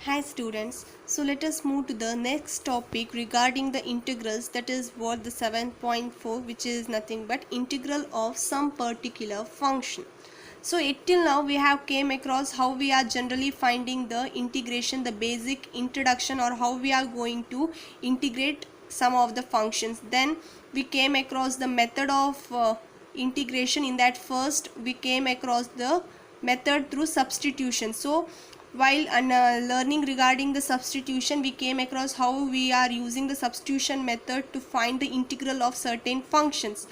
Hi students, so let us move to the next topic regarding the integrals, that is what the 7.4, which is nothing but integral of some particular function. So till now we have came across how we are generally finding the integration, the basic introduction, or how we are going to integrate some of the functions. Then we came across the method of integration. In that first we came across the method through substitution. So while learning regarding the substitution, we came across how we are using the substitution method to find the integral of certain functions.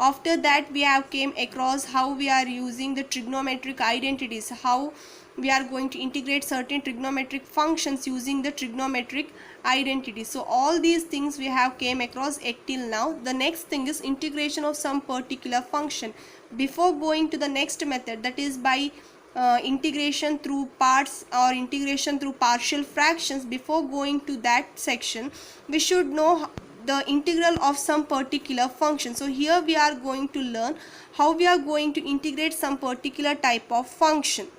After that we have came across how we are using the trigonometric identities, how we are going to integrate certain trigonometric functions using the trigonometric identity. So all these things we have came across till now. The next thing is integration of some particular function. Before going to the next method, that is by integration through parts or integration through partial fractions, before going to that section we should know the integral of some particular function. So here we are going to learn how we are going to integrate some particular type of function.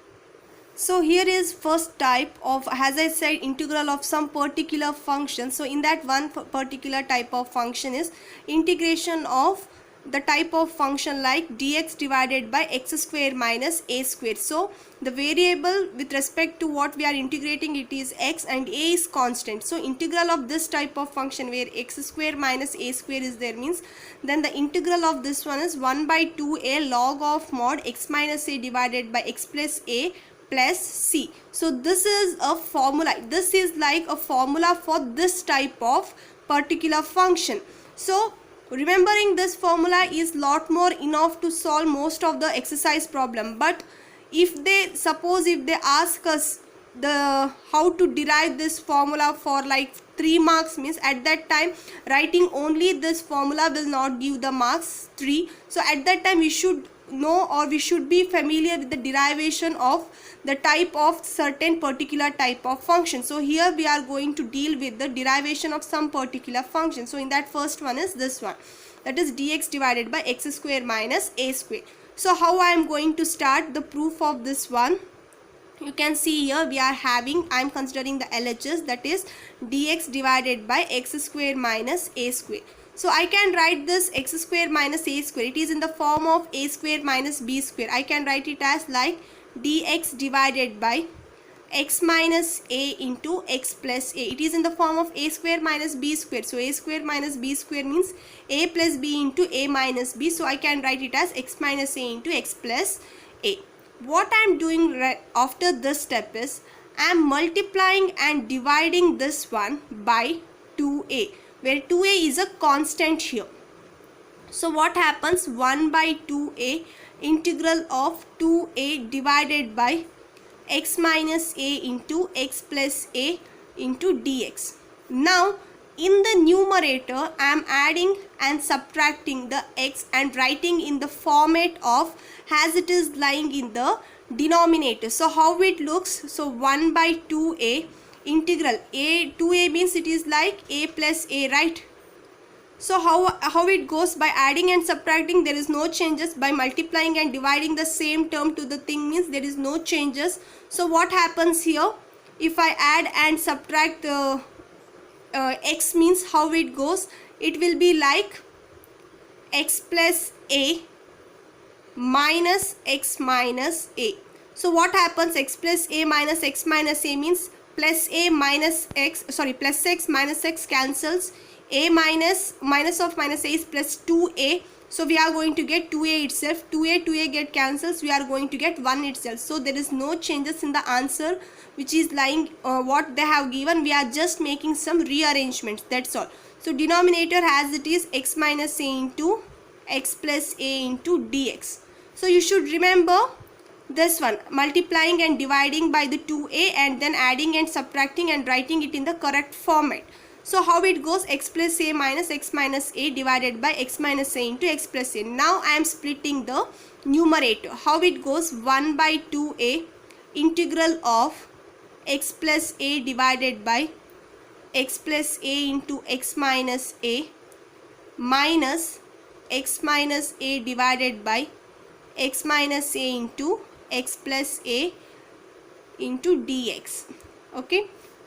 So here is first type of, as I said, integral of some particular function. So in that one particular type of function is integration of the type of function like dx divided by x square minus a square. So the variable with respect to what we are integrating, it is x, and a is constant. So integral of this type of function where x square minus a square is there means, then the integral of this one is 1 by 2a log of mod x minus a divided by x plus a plus c. So this is a formula, this is like a formula for this type of particular function. So remembering this formula is lot more enough to solve most of the exercise problem. But if they ask us the how to derive this formula for like 3 marks means, at that time writing only this formula will not give the marks 3. So at that time we should know, or we should be familiar with the derivation of the type of certain particular type of function. So here we are going to deal with the derivation of some particular function. So in that first one is this one, that is dx divided by x square minus a square. So how I am going to start the proof of this one, you can see here we are having, I am considering the LHS, that is dx divided by x square minus a square. So I can write this x square minus a square, it is in the form of a square minus b square. I can write it as like dx divided by x minus a into x plus a. It is in the form of a square minus b square. So a square minus b square means a plus b into a minus b. So I can write it as x minus a into x plus a. What I am doing right after this step is I am multiplying and dividing this one by 2a, where 2a is a constant here. So what happens, 1 by 2a integral of 2a divided by x minus a into x plus a into dx. Now in the numerator I am adding and subtracting the x and writing in the format of as it is lying in the denominator. So how it looks, so 1 by 2a integral a, 2a means it is like a plus a, right? So how it goes, by adding and subtracting there is no changes, by multiplying and dividing the same term to the thing means there is no changes. So what happens here, if I add and subtract the x means how it goes, it will be like x plus a minus x minus a. So what happens, x plus a minus x minus a means plus a minus x, plus x minus x cancels, a minus of minus a is plus 2a. So we are going to get 2a itself, 2a get cancels, we are going to get 1 itself. So there is no changes in the answer which is lying what they have given. We are just making some rearrangements, that's all. So denominator as it is x minus a into x plus a into dx. So you should remember this one, multiplying and dividing by the 2a and then adding and subtracting and writing it in the correct format. So how it goes, x plus a minus x minus a divided by x minus a into x plus a. Now I am splitting the numerator. How it goes, 1 by 2a integral of x plus a divided by x plus a into x minus a minus x minus a divided by x minus a into x plus a into dx. Okay,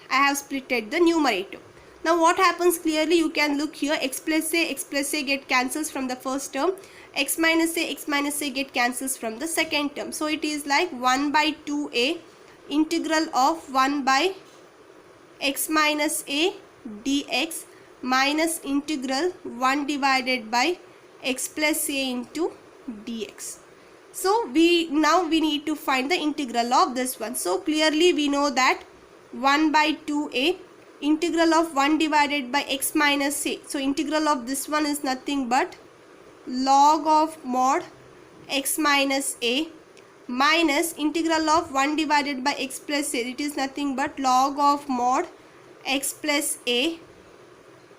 I have splitted the numerator. Now what happens, clearly you can look here, x plus a get cancels from the first term, x minus a get cancels from the second term. So it is like 1 by 2a integral of 1 by x minus a dx minus integral 1 divided by x plus a into dx. So now we need to find the integral of this one. So clearly we know that 1 by 2a integral of 1 divided by x minus a. So integral of this one is nothing but log of mod x minus a minus integral of 1 divided by x plus a. It is nothing but log of mod x plus a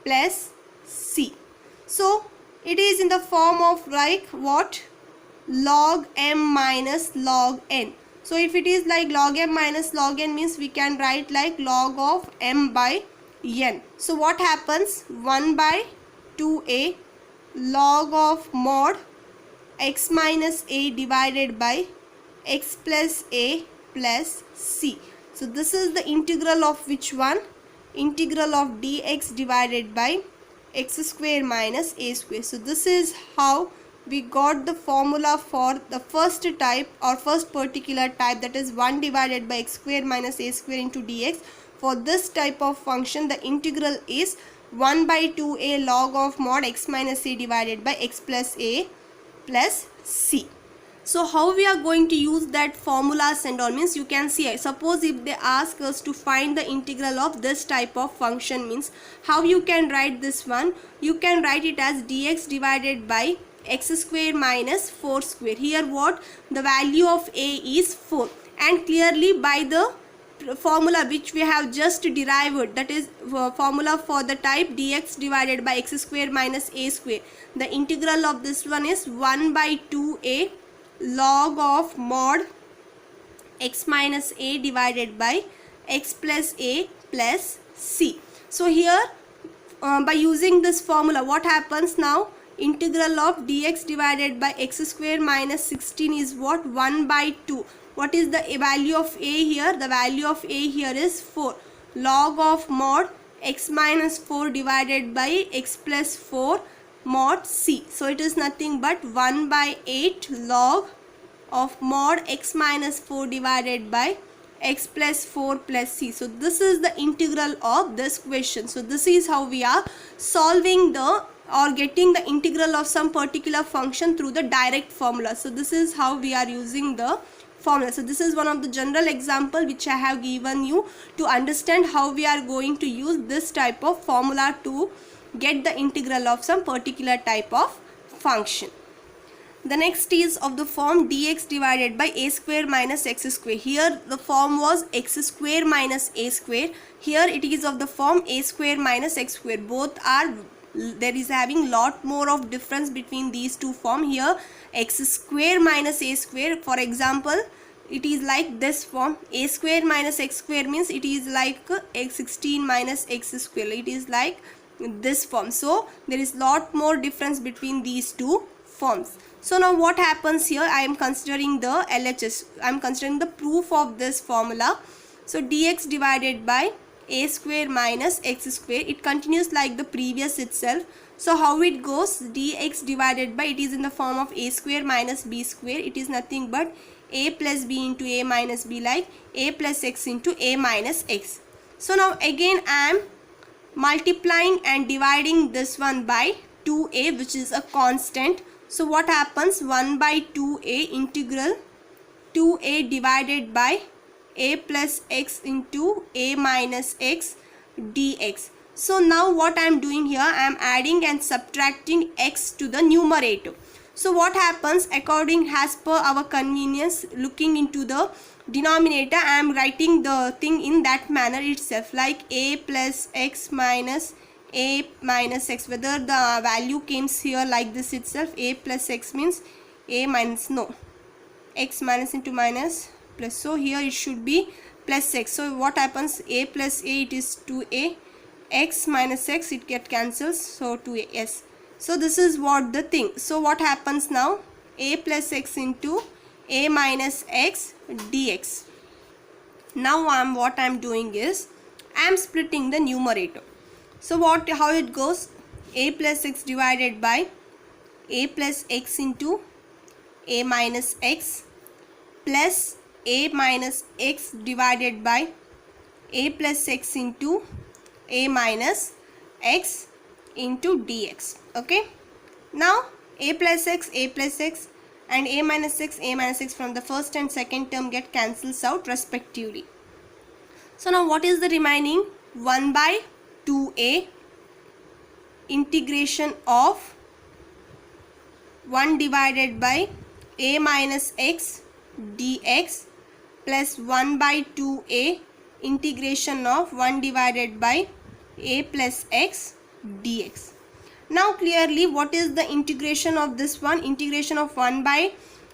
plus c. So it is in the form of like what? Log m minus log n. So if it is like log m minus log n means we can write like log of m by n. So what happens? 1 by 2a log of mod x minus a divided by x plus a plus c. So this is the integral of which one? Integral of dx divided by x square minus a square. So this is how we got the formula for the first type or first particular type, that is 1 divided by x square minus a square into dx. For this type of function the integral is 1 by 2a log of mod x minus a divided by x plus a plus c. So how we are going to use that formulas and all means, you can see, suppose if they ask us to find the integral of this type of function means, how you can write this one? You can write it as dx divided by x square minus 4 square. Here what? The value of a is 4, and clearly by the formula which we have just derived, that is formula for the type dx divided by x square minus a square, the integral of this one is 1 by 2a log of mod x minus a divided by x plus a plus c. So here by using this formula what happens now? Integral of dx divided by x square minus 16 is what? 1 by 2. What is the value of a here? The value of a here is 4. Log of mod x minus 4 divided by x plus 4 mod c. So it is nothing but 1 by 8 log of mod x minus 4 divided by x plus 4 plus c. So this is the integral of this question. So this is how we are solving the or getting the integral of some particular function through the direct formula. So this is how we are using the formula. So this is one of the general example which I have given you to understand how we are going to use this type of formula to get the integral of some particular type of function. The next is of the form dx divided by a square minus x square. Here the form was x square minus a square. Here it is of the form a square minus x square. Both are, there is having lot more of difference between these two form. Here x square minus a square, for example, it is like this form. A square minus x square means it is like x 16 minus x square. It is like this form. So there is lot more difference between these two forms. So now what happens here? I am considering the LHS. I am considering the proof of this formula. So dx divided by a square minus x square, it continues like the previous itself. So how it goes? Dx divided by, it is in the form of a square minus b square. It is nothing but a plus b into a minus b, like a plus x into a minus x. So now again I am multiplying and dividing this one by 2a, which is a constant. So what happens? 1 by 2a integral 2a divided by a plus x into a minus x dx. So now what I am doing here? I am adding and subtracting x to the numerator. So what happens? According as per our convenience, looking into the denominator, I am writing the thing in that manner itself, like a plus x minus a minus x. Whether the value comes here like this itself, a plus x means a minus, no, x minus into minus plus. So here it should be plus x. So what happens? A plus a, it is 2a, x minus x, it get cancels, so 2a. Yes. So this is what the thing. So what happens now? A plus x into a minus x dx. Now what I'm doing is I'm splitting the numerator. So how it goes? A plus x divided by a plus x into a minus x plus a minus x divided by a plus x into a minus x into dx. Okay. Now a plus x and a minus x from the first and second term get cancels out respectively. So now what is the remaining? 1 by 2a integration of 1 divided by a minus x dx plus 1 by 2a integration of 1 divided by a plus x dx. Now clearly what is the integration of this one? Integration of 1 by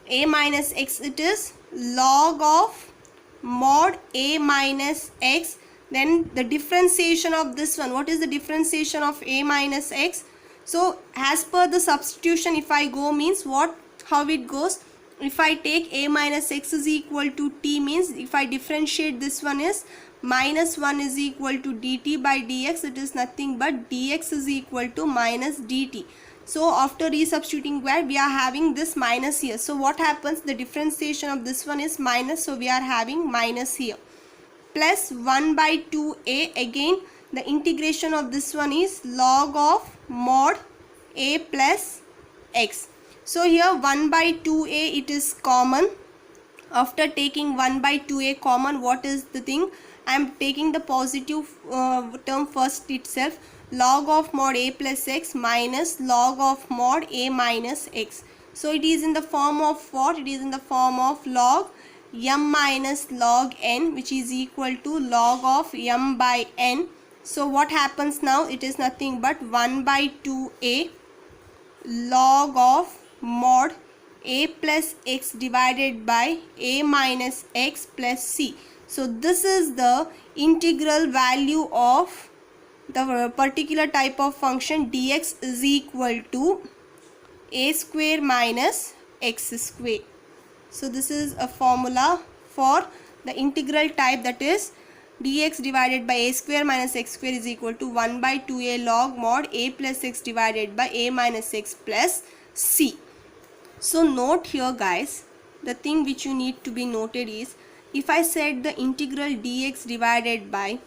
a minus x, it is log of mod a minus x. Then the differentiation of this one, what is the differentiation of a minus x? So as per the substitution, if I go means what, how it goes? If I take a minus x is equal to t, means if I differentiate this one is minus 1 is equal to dt by dx, it is nothing but dx is equal to minus dt. So after resubstituting where we are having this minus here, so what happens? The differentiation of this one is minus, so we are having minus here, plus 1 by 2a. Again the integration of this one is log of mod a plus x. So here 1 by 2a it is common. After taking 1 by 2a common, what is the thing? I am taking the positive term first itself, log of mod a plus x minus log of mod a minus x. So it is in the form of what? It is in the form of log m minus log n, which is equal to log of m by n. So what happens now? It is nothing but 1 by 2a log of mod a plus x divided by a minus x plus c. So this is the integral value of the particular type of function dx is equal to a square minus x square. So this is a formula for the integral type, that is dx divided by a square minus x square is equal to 1 by 2a log mod a plus x divided by a minus x plus c. So note here guys, the thing which you need to be noted is, if I said the integral dx divided by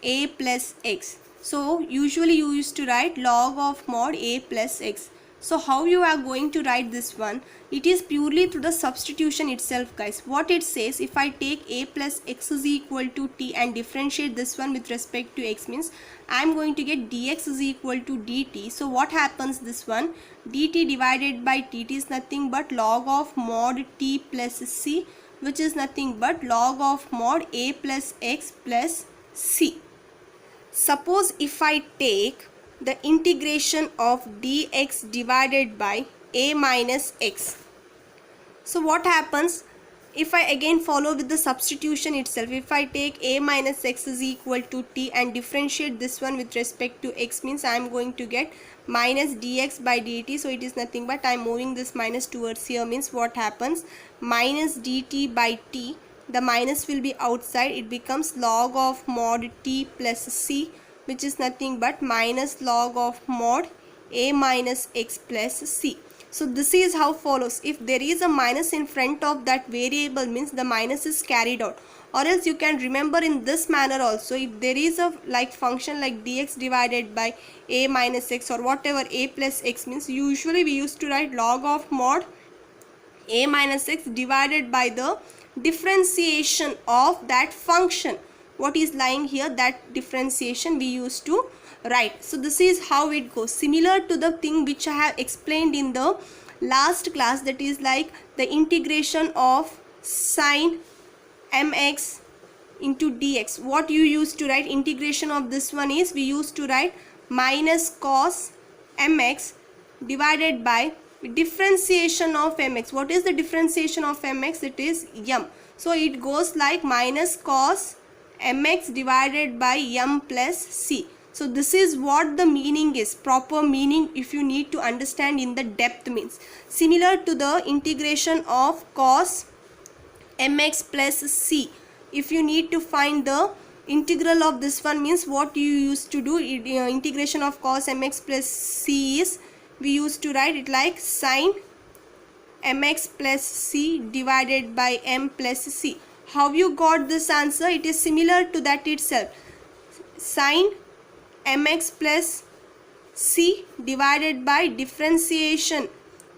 a plus x, so usually you used to write log of mod a plus x. So how you are going to write this one? It is purely through the substitution itself guys. What it says, if I take a plus x is equal to t and differentiate this one with respect to x, means I am going to get dx is equal to dt. So what happens? This one dt divided by t is nothing but log of mod t plus c, which is nothing but log of mod a plus x plus c. Suppose if I take the integration of dx divided by a minus x, so what happens? If I again follow with the substitution itself, if I take a minus x is equal to t and differentiate this one with respect to x, means I am going to get minus dx by dt. So it is nothing but I am moving this minus towards here, means what happens? Minus dt by t, the minus will be outside, it becomes log of mod t plus c, which is nothing but minus log of mod a minus x plus c. So this is how follows. If there is a minus in front of that variable, means the minus is carried out. Or else you can remember in this manner also, if there is a like function like dx divided by a minus x or whatever a plus x, means usually we used to write log of mod a minus x divided by the differentiation of that function. What is lying here, that differentiation we used to write. So this is how it goes, similar to the thing which I have explained in the last class, that is like the integration of sine mx into dx. What you used to write, integration of this one is, we used to write minus cos mx divided by differentiation of mx. What is the differentiation of mx? It is m. So it goes like minus cos mx divided by m plus c. So this is what the meaning is, proper meaning if you need to understand in the depth, means similar to the integration of cos mx plus c. if you need to find the integral of this one, means what you used to do, integration of cos mx plus c is, we used to write it like sin mx plus c divided by m plus c. How you got this answer? It is similar to that itself. Sin mx plus c divided by differentiation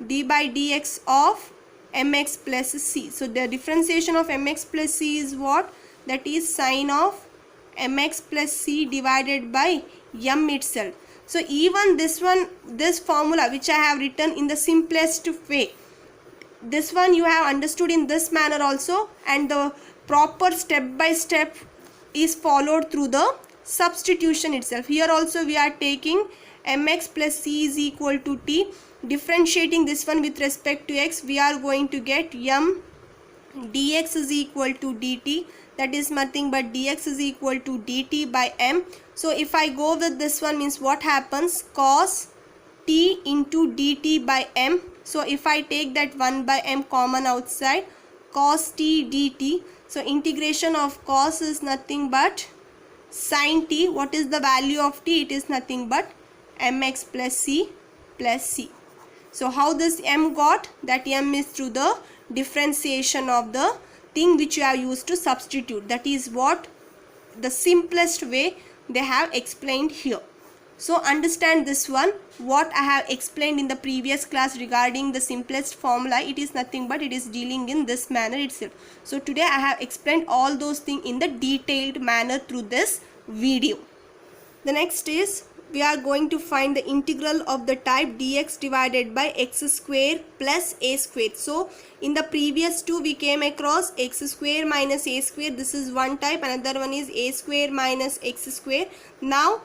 d by dx of mx plus c. So the differentiation of mx plus c is what? That is sin of mx plus c divided by m itself. So even this one, this formula which I have written in the simplest way, this one you have understood in this manner also, and the proper step by step is followed through the substitution itself. Here also we are taking mx plus c is equal to t, differentiating this one with respect to x, we are going to get m dx is equal to dt, that is nothing but dx is equal to dt by m. So if I go with this one, means what happens? Cos t into dt by m. So if I take that 1 by m common outside, cos t dt, so integration of cos is nothing but sin t. What is the value of t? It is nothing but mx plus c plus c. So how this m got? That m is through the differentiation of the thing which you have used to substitute. That is what the simplest way they have explained here. So understand this one, what I have explained in the previous class regarding the simplest formula, it is nothing but it is dealing in this manner itself. So today I have explained all those things in the detailed manner through this video. The next is, we are going to find the integral of the type dx divided by x square plus a square. So in the previous two we came across x square minus a square, this is one type, another one is a square minus x square. Now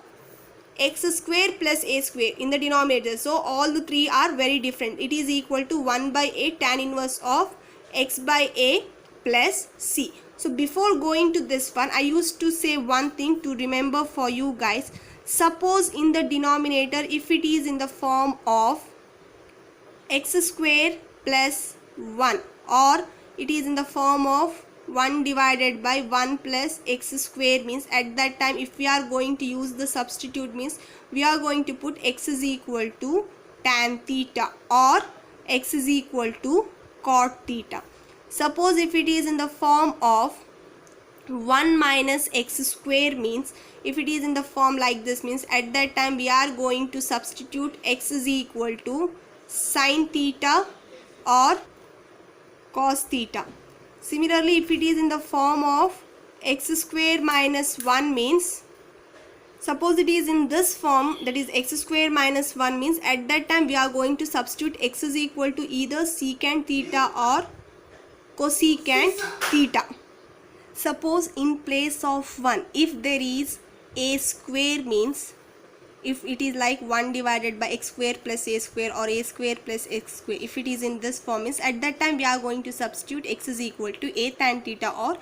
x square plus a square in the denominator, so all the three are very different. It is equal to 1 by a tan inverse of x by a plus c. So before going to this one, I used to say one thing to remember for you guys. Suppose in the denominator, if it is in the form of x square plus 1, or it is in the form of 1 divided by 1 plus x square, means at that time if we are going to use the substitute, means we are going to put x is equal to tan theta or x is equal to cot theta. Suppose if it is in the form of 1 minus x square, means if it is in the form like this, means at that time we are going to substitute x is equal to sin theta or cos theta. Similarly, if it is in the form of x square minus 1, means suppose it is in this form, that is x square minus 1, means at that time we are going to substitute x is equal to either secant theta or cosecant theta. Suppose in place of 1, if there is a square, means if it is like 1 divided by x square plus a square or a square plus x square, if it is in this form, means at that time we are going to substitute x is equal to a tan theta or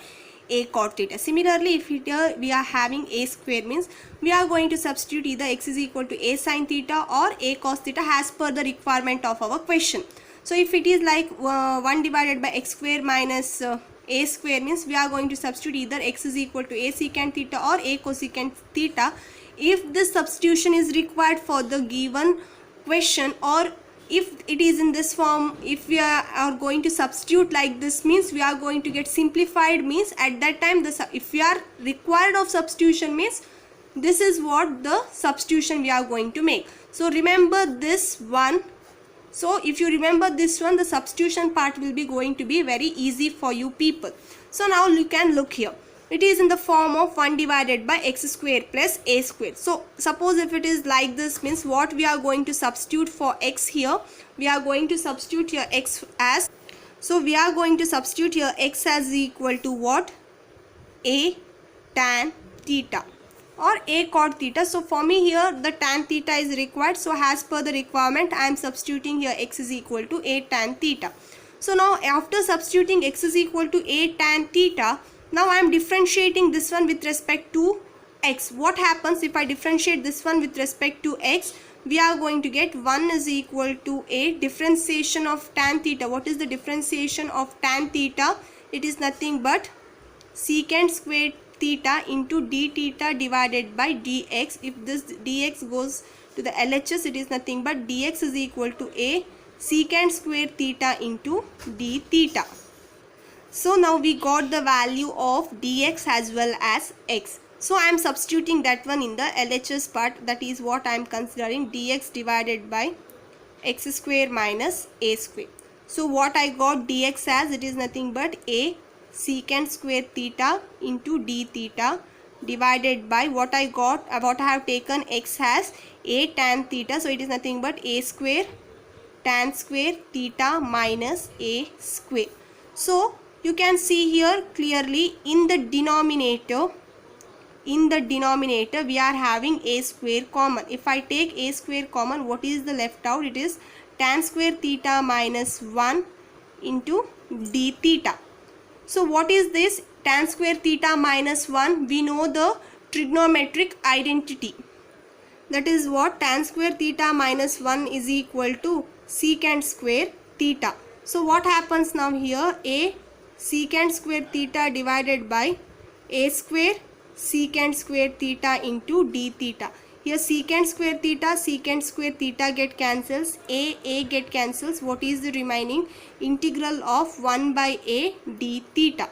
a cot theta. Similarly, if we are having a square, means we are going to substitute either x is equal to a sin theta or a cos theta as per the requirement of our question. So if it is like 1 divided by x square minus a square, means we are going to substitute either x is equal to a secant theta or a cosecant theta if this substitution is required for the given question, or if it is in this form, if we are going to substitute like this, means we are going to get simplified, means at that time if we are required of substitution, means this is what the substitution we are going to make. So remember this one. So if you remember this one, the substitution part will be going to be very easy for you people. So now you can look here. It is in the form of 1 divided by x square plus a square. So suppose if it is like this, means what we are going to substitute for x here, we are going to substitute here x as, so we are going to substitute here x as equal to what? A tan theta or a cot theta. So for me here the tan theta is required, so as per the requirement I am substituting here x is equal to a tan theta. So now after substituting x is equal to a tan theta, now I am differentiating this one with respect to x. What happens if I differentiate this one with respect to x? We are going to get 1 is equal to a differentiation of tan theta. What is the differentiation of tan theta? It is nothing but secant square theta into d theta divided by dx. If this dx goes to the LHS, it is nothing but dx is equal to a secant square theta into d theta. So now we got the value of dx as well as x. So I am substituting that one in the LHS part. That is what I am considering, dx divided by x square minus a square. So what I got dx as, it is nothing but a secant square theta into d theta divided by what I got, what I have taken x as a tan theta. So it is nothing but a square tan square theta minus a square. So you can see here clearly in the denominator we are having a square common. If I take a square common, what is the left out? It is tan square theta minus 1 into d theta. So what is this tan square theta minus 1? We know the trigonometric identity. That is what? Tan square theta minus 1 is equal to secant square theta. So what happens now here? A secant square theta divided by a square secant square theta into d theta. Here secant square theta get cancels, a get cancels. What is the remaining? Integral of 1 by a d theta.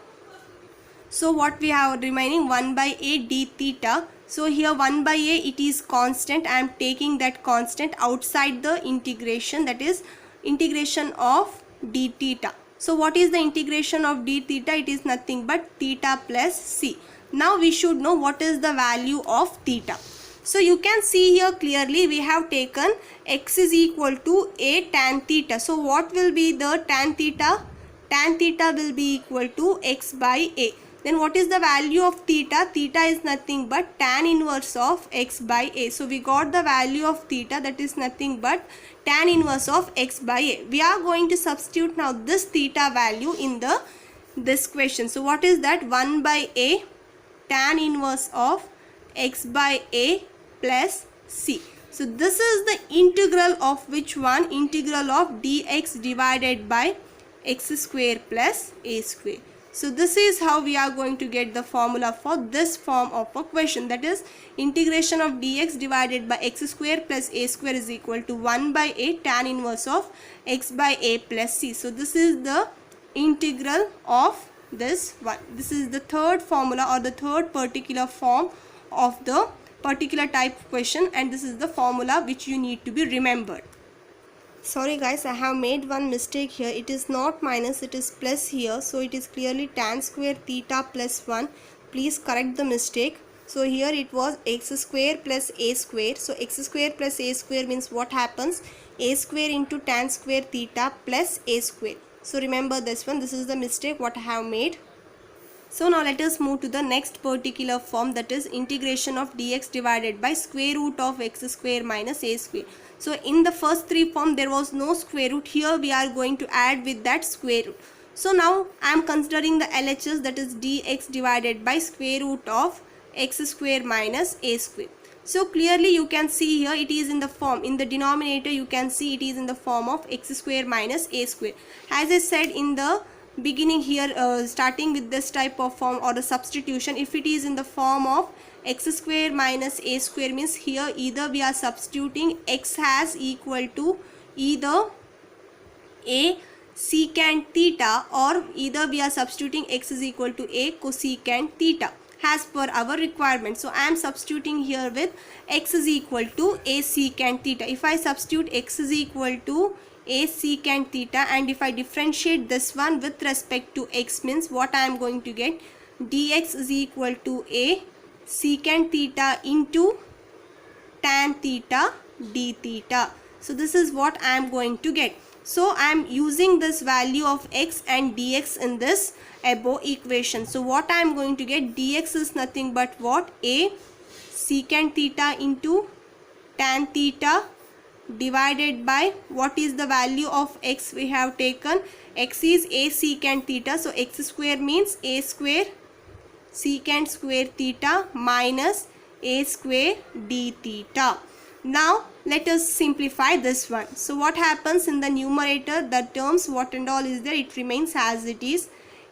So what we have remaining? 1 by a d theta. So here 1 by a, it is constant. I am taking that constant outside the integration, that is integration of d theta. So what is the integration of d theta? It is nothing but theta plus c. Now we should know what is the value of theta. So you can see here clearly we have taken x is equal to a tan theta. So what will be the tan theta? Tan theta will be equal to x by a. Then what is the value of theta? Theta is nothing but tan inverse of x by a. So we got the value of theta, that is nothing but tan inverse of x by a. We are going to substitute now this theta value in this question. So what is that? 1 by a tan inverse of x by a plus c. So this is the integral of which one? Integral of dx divided by x square plus a square. So this is how we are going to get the formula for this form of a question, that is integration of dx divided by x square plus a square is equal to 1 by a tan inverse of x by a plus c. So this is the integral of this one. This is the third formula or the third particular form of the particular type question, and this is the formula which you need to be remembered. Sorry guys, I have made one mistake here. It is not minus, it is plus here. So it is clearly tan square theta plus 1. Please correct the mistake. So here it was x square plus a square. So x square plus a square means what happens? A square into tan square theta plus a square. So remember this one. This is the mistake what I have made. So now let us move to the next particular form, that is integration of dx divided by square root of x square minus a square. So in the first three form there was no square root. Here we are going to add with that square root. So now I am considering the LHS, that is dx divided by square root of x square minus a square. So clearly you can see here it is in the form, in the denominator you can see it is in the form of x square minus a square. As I said in the beginning here, starting with this type of form or the substitution, if it is in the form of x square minus a square means here either we are substituting x has equal to either a secant theta or either we are substituting x is equal to a cosecant theta as per our requirement. So I am substituting here with x is equal to a secant theta. If I substitute x is equal to a secant theta and if I differentiate this one with respect to x means what I am going to get? Dx is equal to a secant theta into tan theta d theta. So this is what I am going to get. So I am using this value of x and dx in this above equation. So what I am going to get? Dx is nothing but what? A secant theta into tan theta divided by what is the value of x we have taken? X is a secant theta. So x square means a square secant square theta minus a square d theta. Now let us simplify this one. So what happens in the numerator? The terms what and all is there, it remains as it is.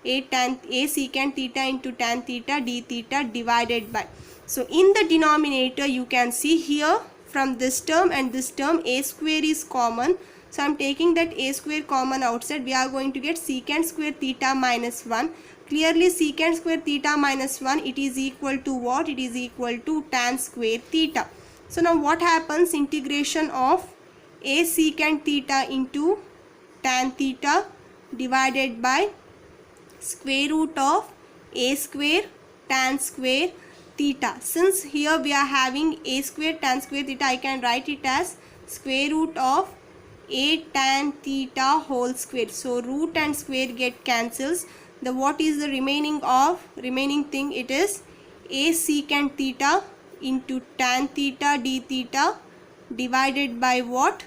a secant theta into tan theta d theta divided by. So in the denominator you can see here from this term and this term a square is common. So I am taking that a square common outside. We are going to get secant square theta minus 1. Clearly secant square theta minus 1, it is equal to what? It is equal to tan square theta. So now what happens? Integration of a secant theta into tan theta divided by square root of a square tan square theta. Since here we are having a square tan square theta, I can write it as square root of a tan theta whole square. So root and square get cancels. The what is the remaining thing? It is a secant theta into tan theta d theta divided by what?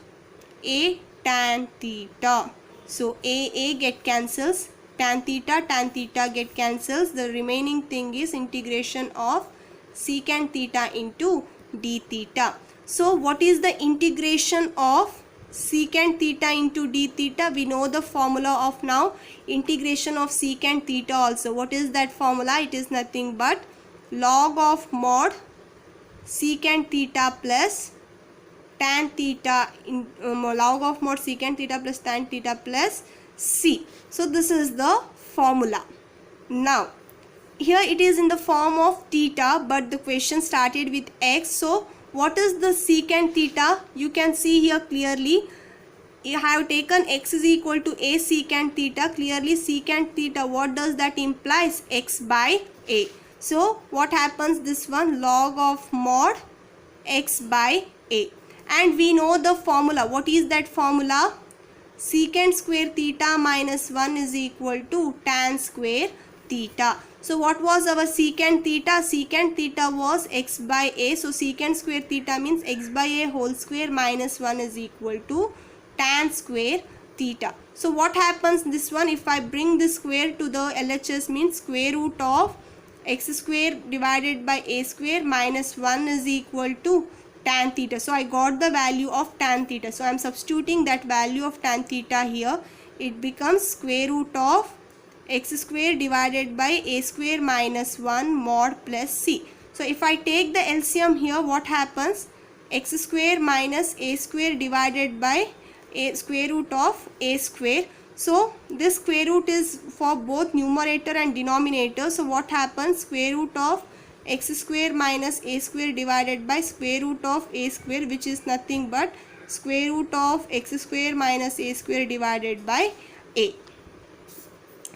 A tan theta. So a get cancels, tan theta get cancels. The remaining thing is integration of secant theta into d theta. So what is the integration of secant theta into d theta? We know the formula of now integration of secant theta also. What is that formula? It is nothing but log of mod secant theta plus tan theta in log of mod secant theta plus tan theta plus c. So this is the formula. Now here it is in the form of theta, but the question started with x. So what is the secant theta? You can see here clearly. I have taken x is equal to a secant theta. Clearly secant theta, what does that implies? X by a. So what happens? This one log of mod x by a. And we know the formula. What is that formula? Secant square theta minus 1 is equal to tan square theta. So what was our secant theta? Secant theta was x by a. So secant square theta means x by a whole square minus 1 is equal to tan square theta. So what happens? This one, if I bring this square to the LHS, means square root of x square divided by a square minus 1 is equal to tan theta. So I got the value of tan theta. So I am substituting that value of tan theta here. It becomes square root of x square divided by a square minus 1 mod plus c. So if I take the LCM here, what happens? X square minus a square divided by a square root of a square. So this square root is for both numerator and denominator. So what happens? Square root of x square minus a square divided by square root of a square, which is nothing but square root of x square minus a square divided by a.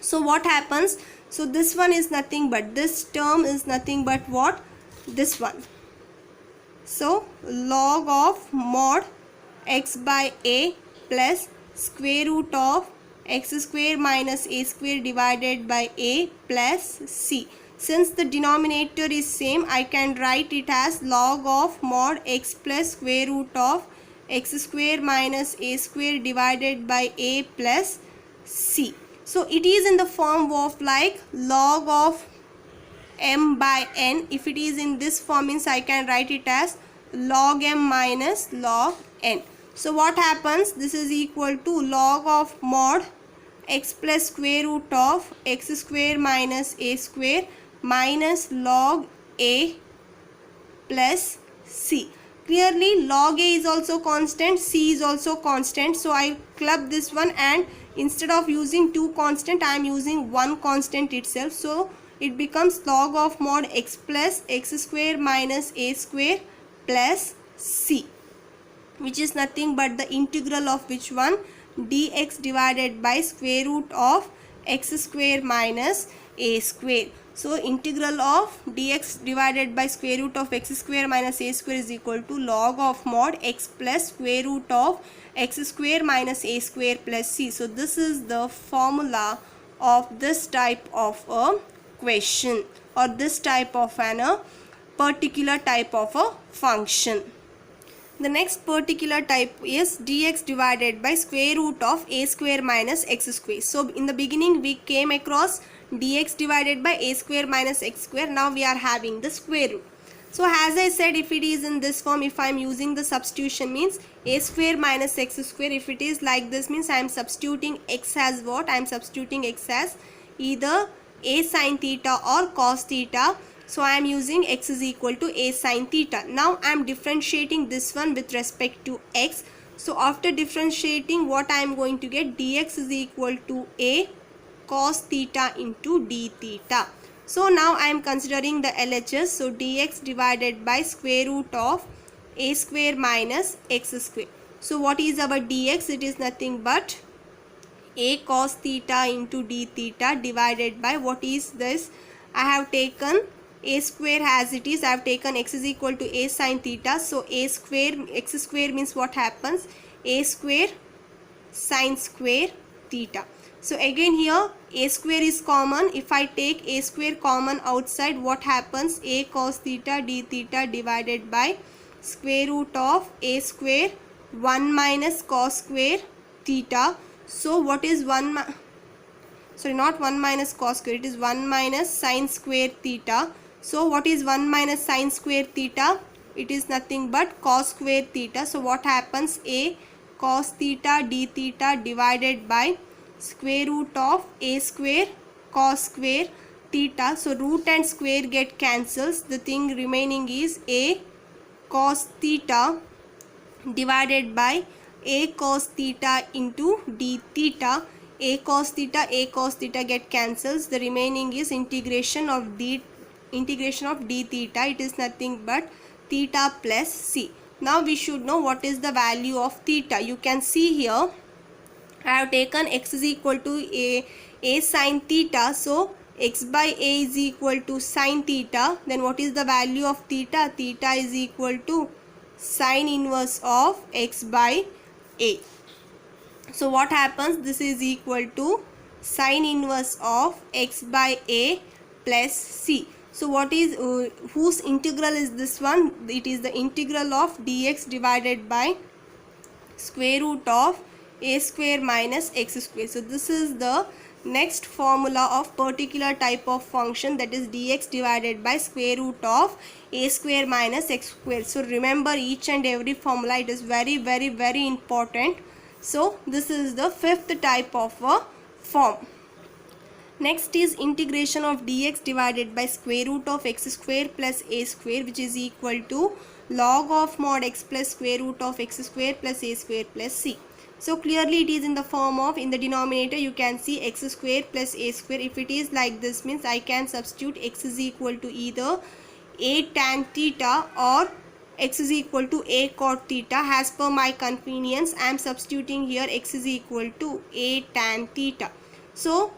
So what happens? So this one is nothing but, this term is nothing but what? This one. So log of mod x by a plus square root of x square minus a square divided by a plus c. Since the denominator is same, I can write it as log of mod x plus square root of x square minus a square divided by a plus c. So it is in the form of like log of m by n. If it is in this form, means I can write it as log m minus log n. So what happens? This is equal to log of mod x plus square root of x square minus a square minus log a plus c. Clearly log a is also constant, c is also constant. So I club this one, and instead of using two constant, I am using one constant itself. So it becomes log of mod x plus x square minus a square plus c, which is nothing but the integral of which one? Dx divided by square root of x square minus a square. So integral of dx divided by square root of x square minus a square is equal to log of mod x plus square root of x square minus a square plus c. So this is the formula of this type of a question, or this type of a particular type of a function. The next particular type is dx divided by square root of a square minus x square. So in the beginning we came across dx divided by a square minus x square. Now we are having the square root. So as I said, if it is in this form, if I am using the substitution, means a square minus x square. If it is like this, means I am substituting x as what? I am substituting x as either a sin theta or cos theta. So I am using x is equal to a sin theta. Now I am differentiating this one with respect to x. So after differentiating, what I am going to get, dx is equal to a cos theta into d theta. So now I am considering the LHS. So dx divided by square root of a square minus x square. So what is our dx? It is nothing but a cos theta into d theta divided by, what is this? I have taken a square as it is. I have taken x is equal to a sin theta. So a square, x square means what happens? A square sin square theta. So again here a square is common. If I take a square common outside, what happens? A cos theta d theta divided by square root of a square 1 minus cos square theta. So what is 1 sorry, not 1 minus cos square, it is 1 minus sin square theta. So what is 1 minus sin square theta? It is nothing but cos square theta. So what happens? A cos theta d theta divided by square root of a square cos square theta. So root and square get cancels. The thing remaining is a cos theta divided by a cos theta into d theta. A cos theta get cancels. The remaining is integration of d theta. It is nothing but theta plus c. Now we should know what is the value of theta. You can see here I have taken x is equal to a sin theta. So x by a is equal to sin theta. Then what is the value of theta? Theta is equal to sin inverse of x by a. So what happens? This is equal to sin inverse of x by a plus c. So what is whose integral is this one? It is the integral of dx divided by square root of a square minus x square. So this is the next formula of particular type of function, that is dx divided by square root of a square minus x square. So remember each and every formula. It is very important. So this is the fifth type of a form. Next is integration of dx divided by square root of x square plus a square, which is equal to log of mod x plus square root of x square plus a square plus c. So clearly it is in the form of, in the denominator you can see x square plus a square. If it is like this, means I can substitute x is equal to either a tan theta or x is equal to a cot theta. As per my convenience, I am substituting here x is equal to a tan theta. So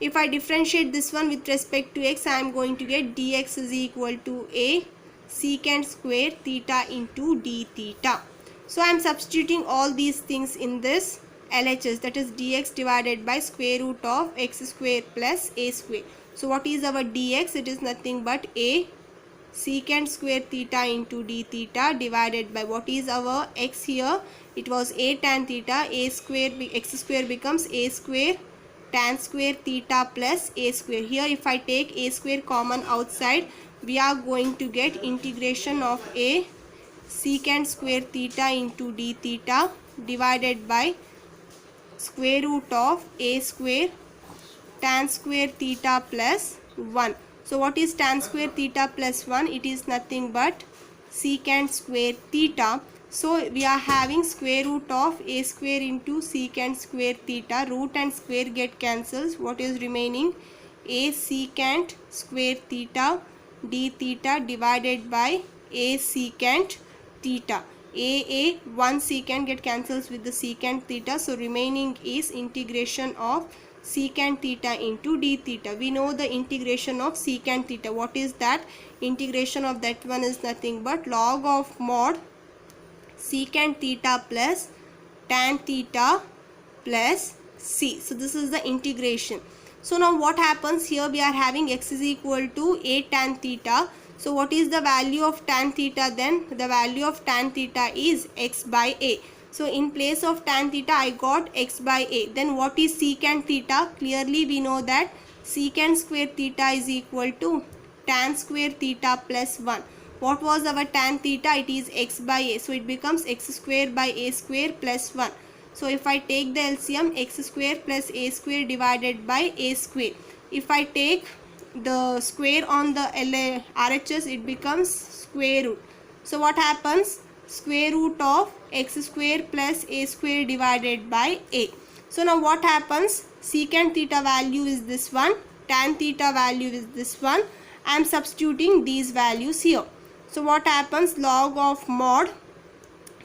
if I differentiate this one with respect to x, I am going to get dx is equal to a secant square theta into d theta. So I am substituting all these things in this LHS, that is dx divided by square root of x square plus a square. So what is our dx? It is nothing but a secant square theta into d theta divided by, what is our x here? It was a tan theta. A square, x square becomes a square tan square theta plus a square. Here if I take a square common outside, we are going to get integration of a secant square theta into d theta divided by square root of a square tan square theta plus 1. So what is tan square theta plus 1? It is nothing but secant square theta. So we are having square root of a square into secant square theta. Root and square get cancels. What is remaining? A secant square theta d theta divided by a secant theta. One secant get cancels with the secant theta. So remaining is integration of secant theta into d theta. We know the integration of secant theta. What is that? Integration of that one is nothing but log of mod secant theta plus tan theta plus c. So this is the integration. So now what happens here? We are having x is equal to a tan theta. So what is the value of tan theta then? The value of tan theta is x by a. So in place of tan theta I got x by a. Then what is secant theta? Clearly we know that secant square theta is equal to tan square theta plus 1. What was our tan theta? It is x by a. So it becomes x square by a square plus 1. So if I take the LCM, x square plus a square divided by a square. if I take the square on the RHS, it becomes square root. So what happens? Square root of x square plus a square divided by a. So now what happens? Secant theta value is this one, tan theta value is this one. I am substituting these values here. So what happens? Log of mod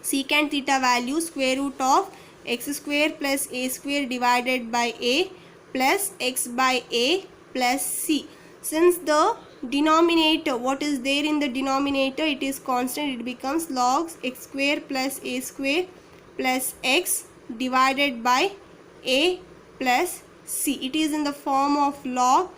secant theta value square root of x square plus a square divided by a plus x by a plus c. Since the denominator, what is there in the denominator, it is constant, it becomes log x square plus a square plus x divided by a plus c. It is in the form of log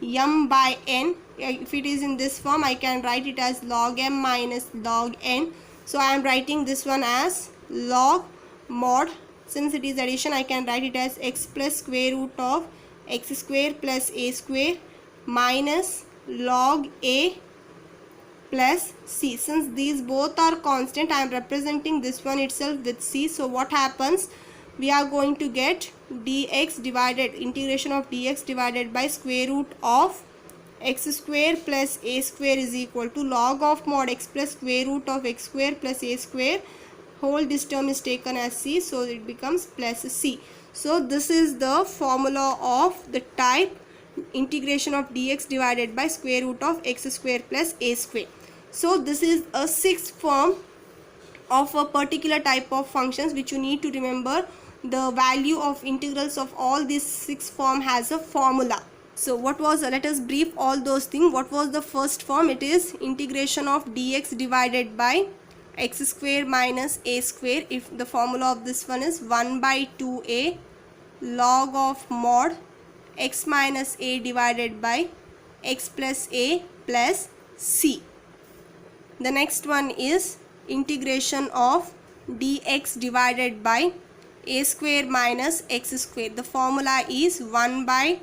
m by n. If it is in this form, I can write it as log m minus log n. So I am writing this one as log mod. Since it is addition, I can write it as x plus square root of x square plus a square minus log a plus c. Since these both are constant, I am representing this one itself with c. So what happens? We are going to get dx divided, integration of dx divided by square root of x square plus a square is equal to log of mod x plus square root of x square plus a square, whole this term is taken as c, so it becomes plus c. So this is the formula of the type integration of dx divided by square root of x square plus a square. So this is a sixth form of a particular type of functions which you need to remember. The value of integrals of all these six form has a formula. So what was, let us brief all those things. What was the first form? It is integration of dx divided by x square minus a square. If the formula of this one is 1 by 2a log of mod x minus a divided by x plus a plus c. The next one is integration of dx divided by a square minus x square. The formula is 1 by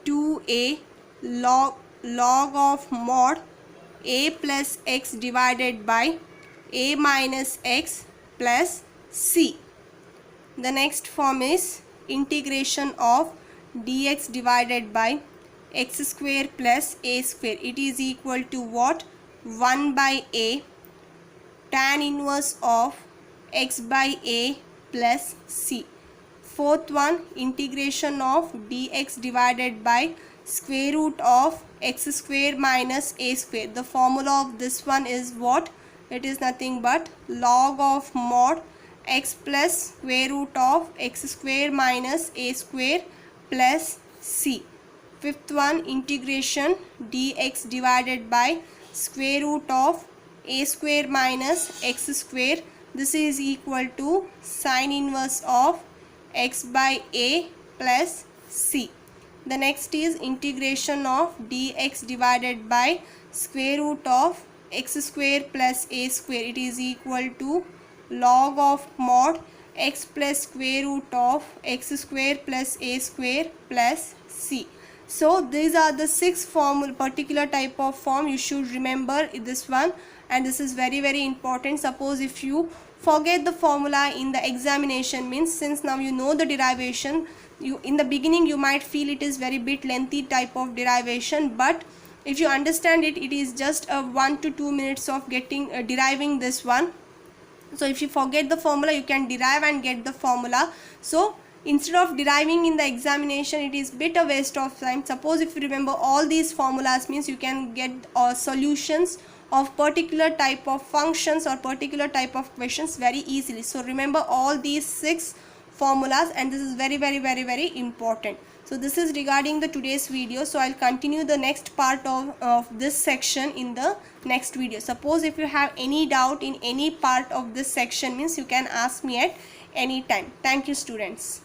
2a log of mod a plus x divided by a minus x plus c. The next form is integration of dx divided by x square plus a square. It is equal to what? 1 by a tan inverse of x by a plus c. Fourth one, integration of dx divided by square root of x square minus a square. The formula of this one is what? It is nothing but log of mod x plus square root of x square minus a square plus c. Fifth one, integration dx divided by square root of a square minus x square. This is equal to sine inverse of x by a plus c. The next is integration of dx divided by square root of x square plus a square. It is equal to log of mod x plus square root of x square plus a square plus c. So these are the six particular type of form. You should remember this one, and this is very important. Suppose if you forget the formula in the examination, means since now you know the derivation, you in the beginning you might feel it is very bit lengthy type of derivation, but if you understand it, it is just a 1 to 2 minutes of getting deriving this one. So if you forget the formula, you can derive and get the formula. So instead of deriving in the examination, it is bit a waste of time. Suppose if you remember all these formulas, means you can get solutions of particular type of functions or particular type of questions very easily. So remember all these six formulas, and this is very important. So this is regarding the today's video. So I'll continue the next part of this section in the next video. Suppose if you have any doubt in any part of this section, means you can ask me at any time. Thank you, students.